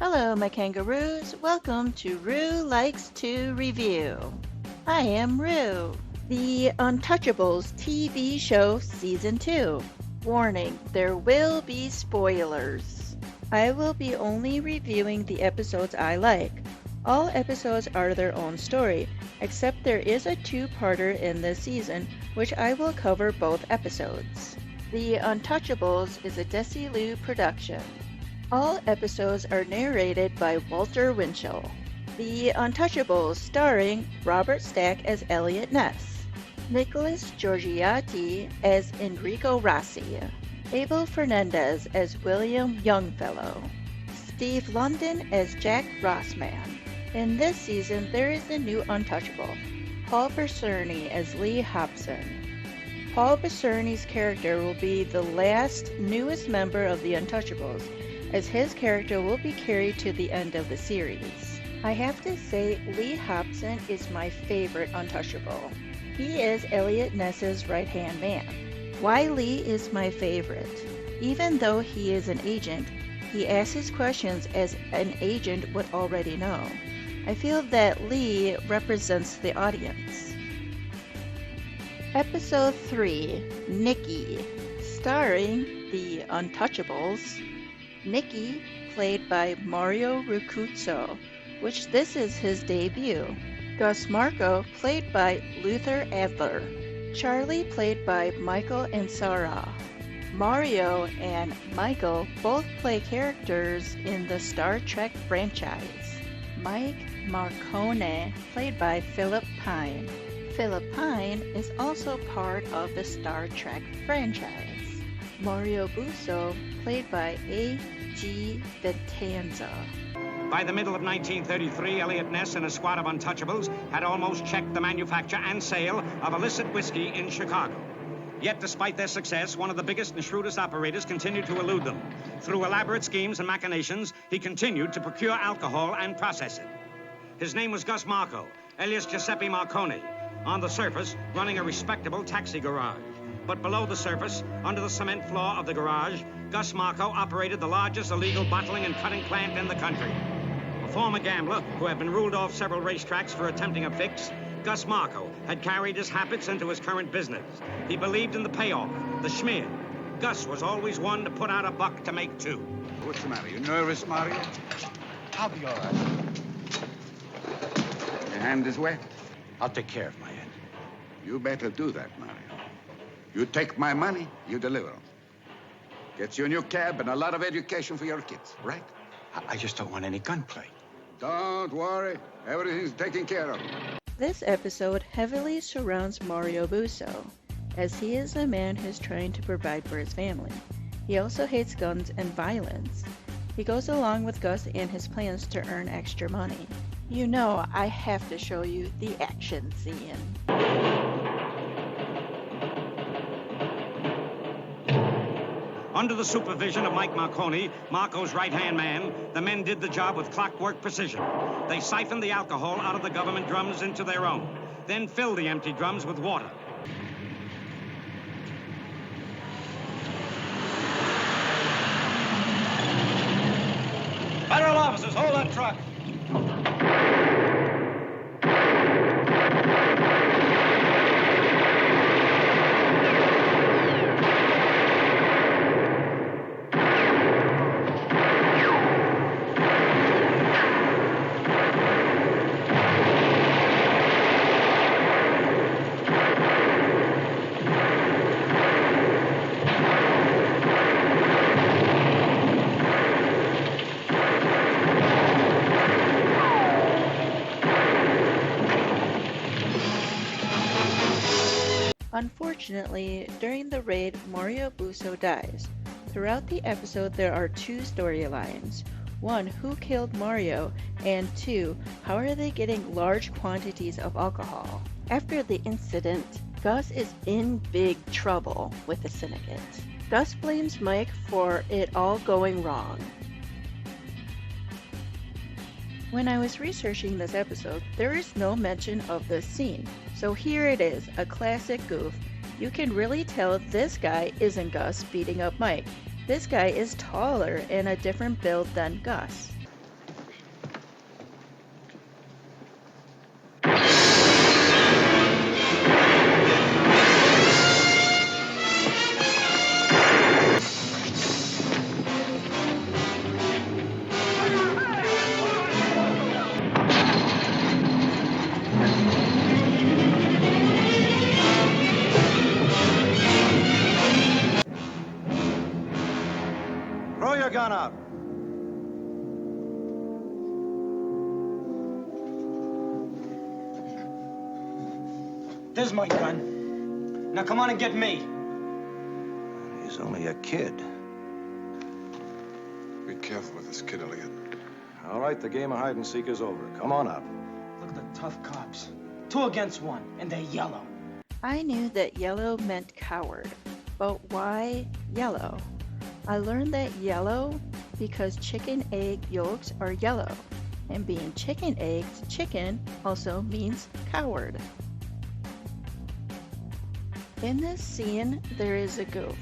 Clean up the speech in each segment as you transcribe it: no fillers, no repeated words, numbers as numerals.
Hello, my kangaroos. Welcome to Rue Likes to Review. I am Rue. The Untouchables TV show Season 2. Warning, there will be spoilers. I will be only reviewing the episodes I like. All episodes are their own story, except there is a two-parter in this season, which I will cover both episodes. The Untouchables is a Desilu production. All episodes are narrated by Walter Winchell. The Untouchables starring Robert Stack as Elliot Ness, Nicholas Giorgiati as Enrico Rossi, Abel Fernandez as William Youngfellow, Steve London as Jack Rossman. In this season, there is a new Untouchable, Paul Becerny as Lee Hobson. Paul Becerny's character will be the newest member of the Untouchables, as his character will be carried to the end of the series. I have to say, Lee Hobson is my favorite Untouchable. He is Elliot Ness's right-hand man. Why Lee is my favorite? Even though he is an agent, he asks his questions as an agent would already know. I feel that Lee represents the audience. Episode 3, Nikki, starring the Untouchables. Nikki, played by Mario Ricuzzo, which this is his debut. Gus Marco, played by Luther Adler. Charlie, played by Michael Ansara. Mario and Michael both play characters in the Star Trek franchise. Mike Marcone, played by Philip Pine. Philip Pine is also part of the Star Trek franchise. Mario Busso, played by A.G. Vitanza. By the middle of 1933, Elliot Ness and a squad of Untouchables had almost checked the manufacture and sale of illicit whiskey in Chicago. Yet, despite their success, one of the biggest and shrewdest operators continued to elude them. Through elaborate schemes and machinations, he continued to procure alcohol and process it. His name was Gus Marco, alias Giuseppe Marconi, on the surface running a respectable taxi garage. But below the surface, under the cement floor of the garage, Gus Marco operated the largest illegal bottling and cutting plant in the country. A former gambler who had been ruled off several racetracks for attempting a fix, Gus Marco had carried his habits into his current business. He believed in the payoff, the schmear. Gus was always one to put out a buck to make two. What's the matter? You nervous, Mario? I'll be all right. Your hand is wet? I'll take care of my hand. You better do that, Mario. You take my money, you deliver. Gets you a new cab and a lot of education for your kids, right? I just don't want any gunplay. Don't worry. Everything's taken care of. This episode heavily surrounds Mario Busso, as he is a man who's trying to provide for his family. He also hates guns and violence. He goes along with Gus and his plans to earn extra money. You know, I have to show you the action scene. Under the supervision of Mike Marconi, Marco's right-hand man, the men did the job with clockwork precision. They siphoned the alcohol out of the government drums into their own, then filled the empty drums with water. Federal officers, hold that truck. Unfortunately, during the raid, Mario Busso dies. Throughout the episode, there are two storylines. One, who killed Mario? And two, how are they getting large quantities of alcohol? After the incident, Gus is in big trouble with the syndicate. Gus blames Mike for it all going wrong. When I was researching this episode, there is no mention of this scene. So here it is, a classic goof. You can really tell this guy isn't Gus beating up Mike. This guy is taller and a different build than Gus. There's my gun. Now come on and get me. He's only a kid. Be careful with this kid, Elliot. All right, the game of hide and seek is over. Come on up. Look at the tough cops. 2 against 1, and they're yellow. I knew that yellow meant coward, but why yellow? I learned that yellow because chicken egg yolks are yellow, and being chicken eggs, chicken also means coward. In this scene, there is a goof,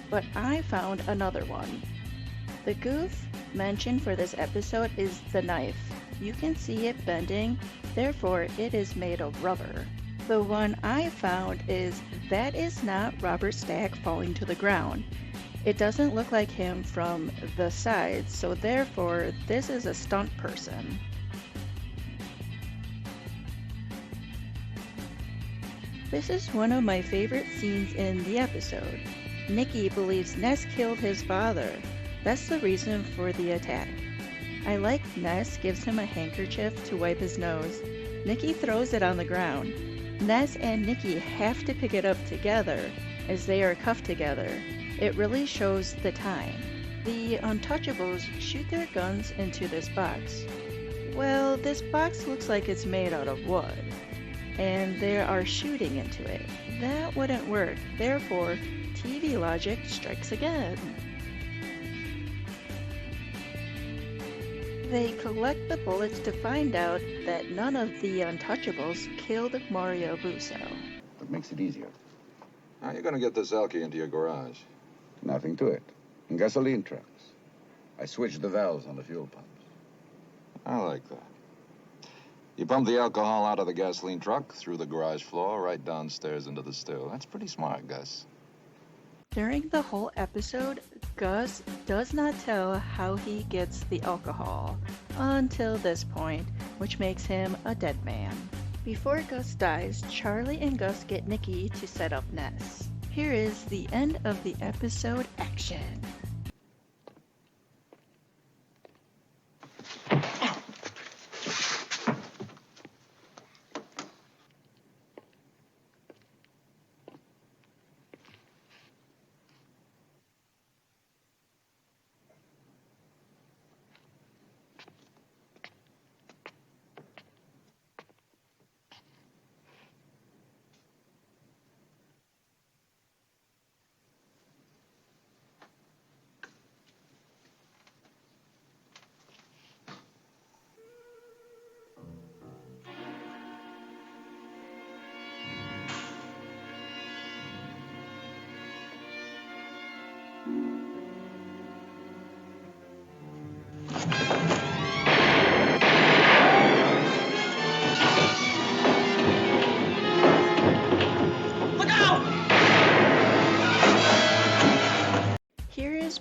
but I found another one. The goof mentioned for this episode is the knife. You can see it bending, therefore it is made of rubber. The one I found is that is not Robert Stack falling to the ground. It doesn't look like him from the side, so therefore this is a stunt person. This is one of my favorite scenes in the episode. Nicky believes Ness killed his father. That's the reason for the attack. I like Ness gives him a handkerchief to wipe his nose. Nicky throws it on the ground. Ness and Nicky have to pick it up together as they are cuffed together. It really shows the time. The Untouchables shoot their guns into this box. Well, this box looks like it's made out of wood, and they are shooting into it. That wouldn't work. Therefore, TV logic strikes again. They collect the bullets to find out that none of the Untouchables killed Mario Busso. What makes it easier? How are you going to get this alky into your garage? Nothing to it. Gasoline trucks. I switched the valves on the fuel pumps. I like that. You pump the alcohol out of the gasoline truck, through the garage floor, right downstairs into the still. That's pretty smart, Gus. During the whole episode, Gus does not tell how he gets the alcohol until this point, which makes him a dead man. Before Gus dies, Charlie and Gus get Nicky to set up Ness. Here is the end of the episode action.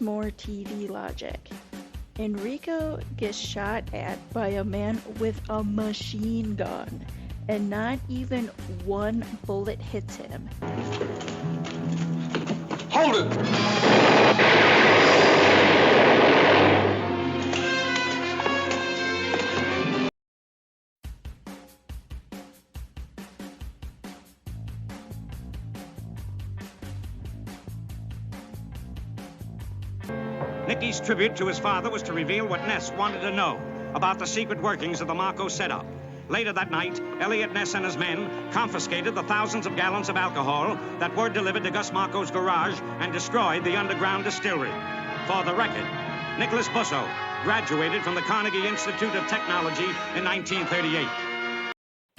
More TV logic. Enrico gets shot at by a man with a machine gun, and not even one bullet hits him. Hold it! Nicky's tribute to his father was to reveal what Ness wanted to know about the secret workings of the Marco setup. Later that night, Elliot Ness and his men confiscated the thousands of gallons of alcohol that were delivered to Gus Marco's garage and destroyed the underground distillery. For the record, Nicholas Busso graduated from the Carnegie Institute of Technology in 1938.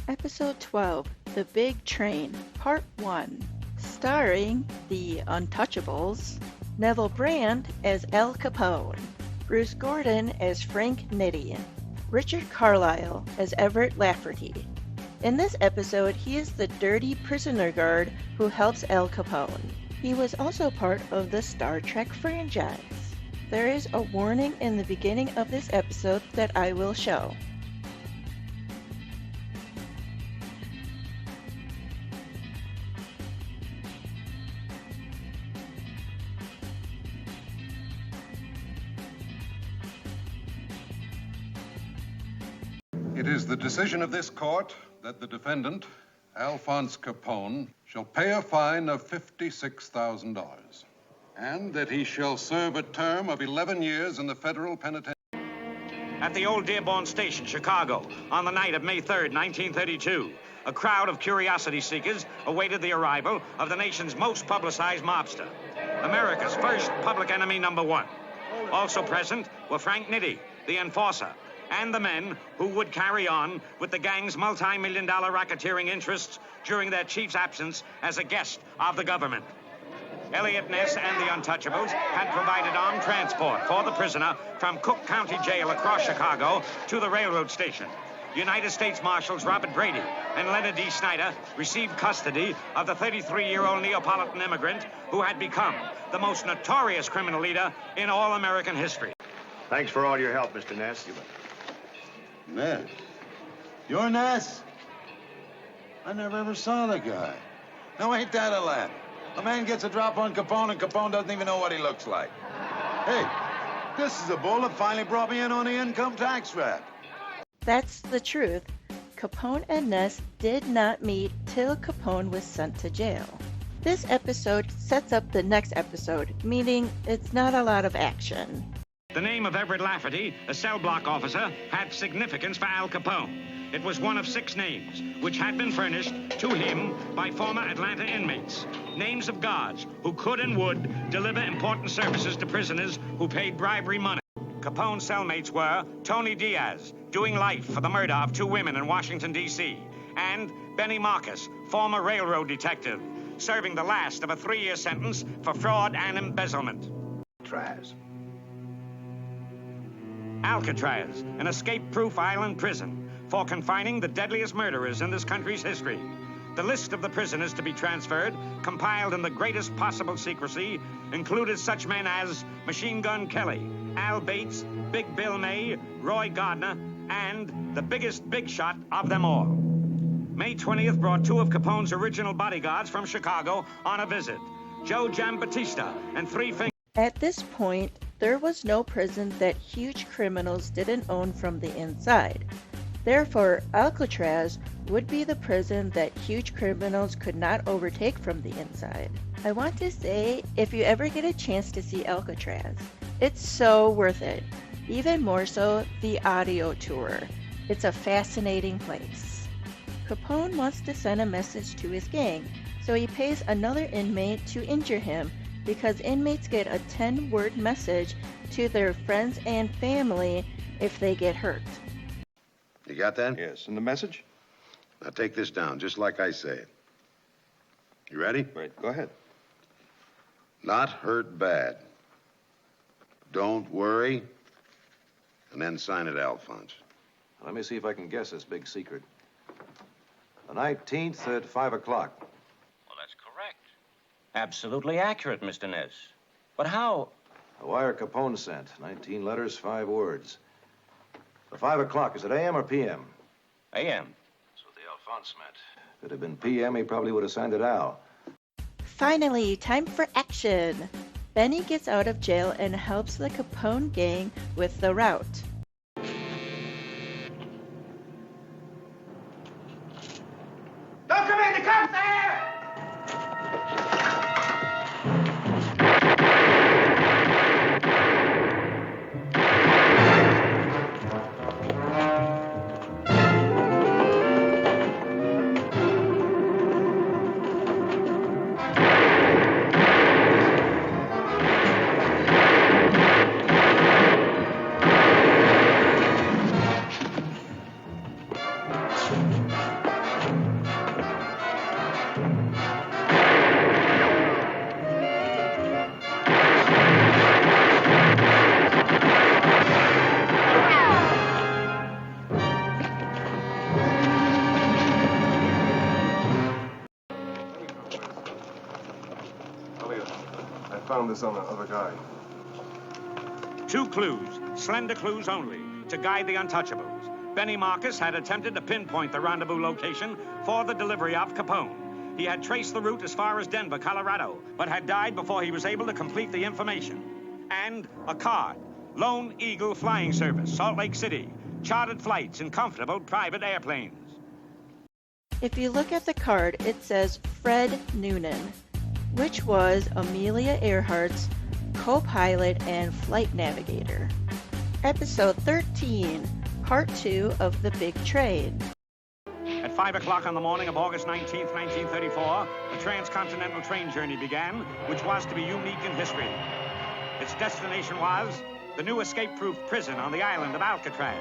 Episode 12, The Big Train, Part 1, starring the Untouchables, Neville Brand as Al Capone, Bruce Gordon as Frank Nitti, Richard Carlisle as Everett Lafferty. In this episode, he is the dirty prisoner guard who helps Al Capone. He was also part of the Star Trek franchise. There is a warning in the beginning of this episode that I will show. It is the decision of this court that the defendant, Alphonse Capone, shall pay a fine of $56,000, and that he shall serve a term of 11 years in the federal penitentiary. At the old Dearborn Station, Chicago, on the night of May 3rd, 1932, a crowd of curiosity seekers awaited the arrival of the nation's most publicized mobster, America's first public enemy #1. Also present were Frank Nitti, the enforcer, and the men who would carry on with the gang's multi-million-dollar racketeering interests during their chief's absence as a guest of the government. Elliot Ness and the Untouchables had provided armed transport for the prisoner from Cook County Jail across Chicago to the railroad station. United States Marshals Robert Brady and Leonard D. Snyder received custody of the 33-year-old Neapolitan immigrant who had become the most notorious criminal leader in all American history. Thanks for all your help, Mr. Ness. Ness? You're Ness? I never ever saw the guy. Now, ain't that a laugh? A man gets a drop on Capone, and Capone doesn't even know what he looks like. Hey, this is a bull that finally brought me in on the income tax rap. That's the truth. Capone and Ness did not meet till Capone was sent to jail. This episode sets up the next episode, meaning it's not a lot of action. The name of Everett Lafferty, a cell block officer, had significance for Al Capone. It was one of 6 names, which had been furnished to him by former Atlanta inmates. Names of guards who could and would deliver important services to prisoners who paid bribery money. Capone's cellmates were Tony Diaz, doing life for the murder of 2 women in Washington, D.C., and Benny Marcus, former railroad detective, serving the last of a 3-year sentence for fraud and embezzlement. Alcatraz, an escape-proof island prison for confining the deadliest murderers in this country's history. The list of the prisoners to be transferred, compiled in the greatest possible secrecy, included such men as Machine Gun Kelly, Al Bates, Big Bill May, Roy Gardner, and the biggest big shot of them all. May 20th brought 2 of Capone's original bodyguards from Chicago on a visit, Joe Giambattista and 3 Fingers. At this point, there was no prison that huge criminals didn't own from the inside. Therefore, Alcatraz would be the prison that huge criminals could not overtake from the inside. I want to say, if you ever get a chance to see Alcatraz, it's so worth it. Even more so, the audio tour. It's a fascinating place. Capone wants to send a message to his gang, so he pays another inmate to injure him because inmates get a 10-word message to their friends and family if they get hurt. You got that? Yes, and the message? Now take this down, just like I say it. You ready? Right, go ahead. Not hurt bad. Don't worry. And then sign it, Alphonse. Let me see if I can guess this big secret. The 19th at 5 o'clock. Well, that's correct. Absolutely accurate, Mr. Ness. But how? The wire Capone sent. 19 letters, 5 words. The 5 o'clock, is it AM or PM? A.M. That's what the Alphonse meant. If it had been PM, he probably would have signed it Al. Finally, time for action. Benny gets out of jail and helps the Capone gang with the route. Don't come in! The cops there! Found this on the other guy. 2 clues, slender clues only, to guide the Untouchables. Benny Marcus had attempted to pinpoint the rendezvous location for the delivery of Capone. He had traced the route as far as Denver, Colorado, but had died before he was able to complete the information. And a card, Lone Eagle Flying Service, Salt Lake City, chartered flights in comfortable private airplanes. If you look at the card, it says Fred Noonan, which was Amelia Earhart's co-pilot and flight navigator. Episode 13, Part 2 of The Big Train. At 5 o'clock on the morning of August 19th, 1934, a transcontinental train journey began, which was to be unique in history. Its destination was the new escape-proof prison on the island of Alcatraz.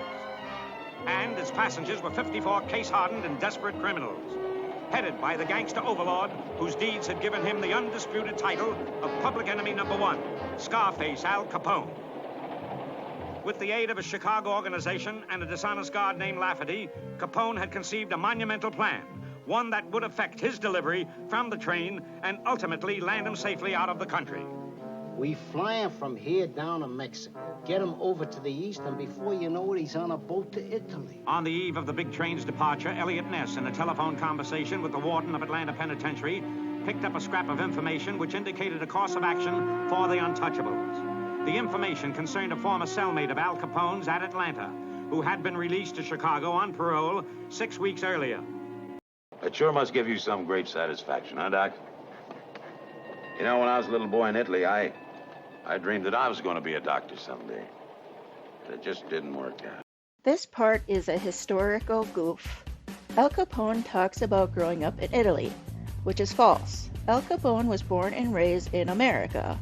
And its passengers were 54 case-hardened and desperate criminals, headed by the gangster overlord whose deeds had given him the undisputed title of Public Enemy Number 1, Scarface Al Capone. With the aid of a Chicago organization and a dishonest guard named Lafferty, Capone had conceived a monumental plan, one that would affect his delivery from the train and ultimately land him safely out of the country. We fly him from here down to Mexico, get him over to the east, and before you know it, he's on a boat to Italy. On the eve of the big train's departure, Elliot Ness, in a telephone conversation with the warden of Atlanta Penitentiary, picked up a scrap of information which indicated a course of action for the Untouchables. The information concerned a former cellmate of Al Capone's at Atlanta, who had been released to Chicago on parole 6 weeks earlier. It sure must give you some great satisfaction, huh, Doc? You know, when I was a little boy in Italy, I dreamed that I was going to be a doctor someday. But it just didn't work out. This part is a historical goof. Al Capone talks about growing up in Italy, which is false. Al Capone was born and raised in America,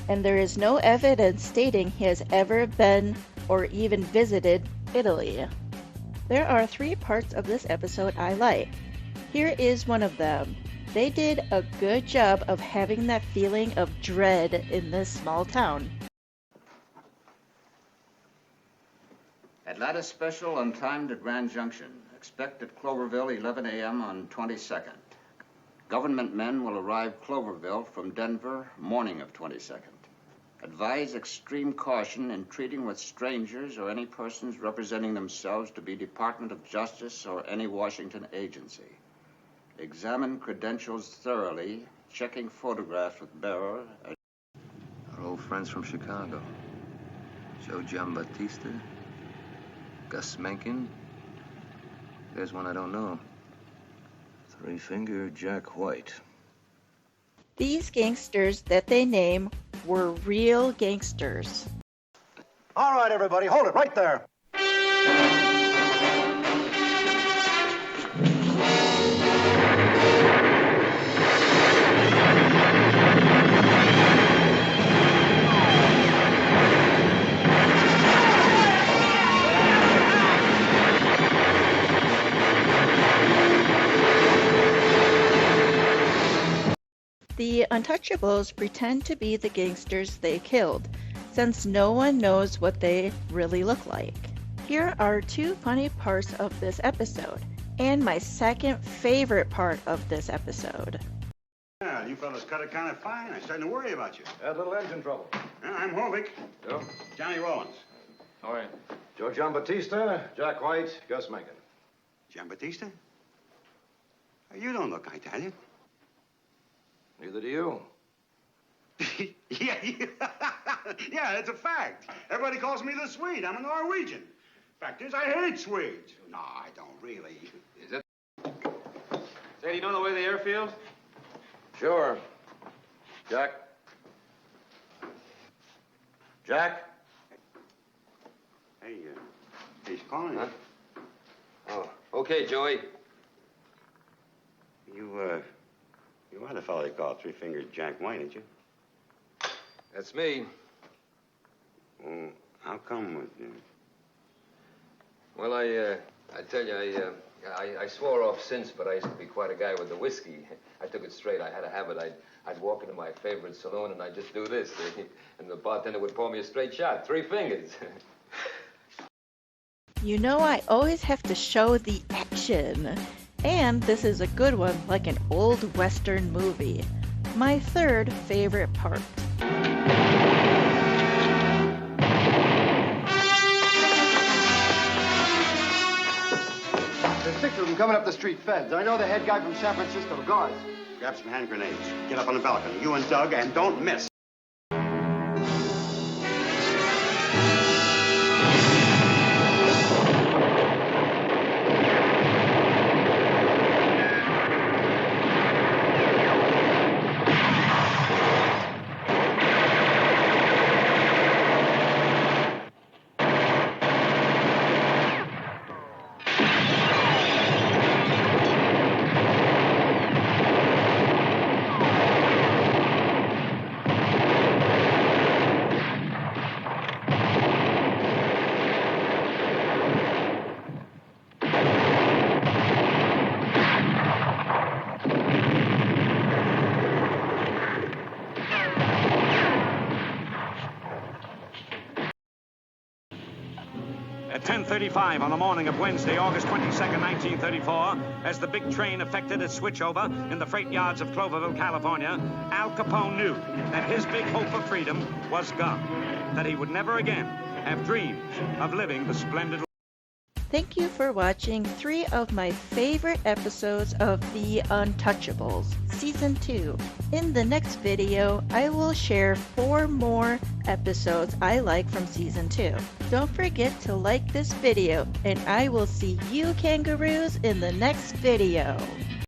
and there is no evidence stating he has ever been or even visited Italy. There are 3 parts of this episode I like. Here is one of them. They did a good job of having that feeling of dread in this small town. Atlanta special on time to Grand Junction. Expect at Cloverville 11 a.m. on 22nd. Government men will arrive Cloverville from Denver morning of 22nd. Advise extreme caution in treating with strangers or any persons representing themselves to be Department of Justice or any Washington agency. Examine credentials thoroughly, checking photographs with bearer. Our old friends from Chicago. Joe Giambattista, Gus Mencken. There's one I don't know. Three-Finger Jack White. These gangsters that they name were real gangsters. All right, everybody, hold it right there. The Untouchables pretend to be the gangsters they killed, since no one knows what they really look like. Here are 2 funny parts of this episode, and my second favorite part of this episode. Yeah, you fellas cut it kind of fine. I'm starting to worry about you. Had a little engine trouble. Yeah, I'm Hovick. Joe? Johnny Rollins. All right. Joe Giambattista, Jack White, Gus Mencken. Giambattista? You don't look Italian. Neither do you. Yeah, it's a fact. Everybody calls me the Swede. I'm a Norwegian. Fact is, I hate Swedes. No, I don't really. Is it? Say, do you know the way to the airfield? Sure. Jack? Jack? Hey, he's calling. Huh? Oh, okay, Joey. You are the fellow they call Three-Fingered Jack White, ain't you? That's me. Well, how come with you? Well, I tell you, I swore off since, but I used to be quite a guy with the whiskey. I took it straight. I had a habit. I'd walk into my favorite saloon and I'd just do this, and the bartender would pour me a straight shot, 3 fingers. You know I always have to show the action. And this is a good one, like an old Western movie. My third favorite part. There's 6 of them coming up the street, feds. I know the head guy from San Francisco, guards. Grab some hand grenades. Get up on the balcony, you and Doug, and don't miss. At 10:35 on the morning of Wednesday, August 22nd, 1934, as the big train effected its switchover in the freight yards of Cloverville, California, Al Capone knew that his big hope of freedom was gone, that he would never again have dreams of living the splendid life. Thank you for watching 3 of my favorite episodes of The Untouchables, Season 2. In the next video, I will share 4 more episodes I like from Season 2. Don't forget to like this video, and I will see you kangaroos in the next video.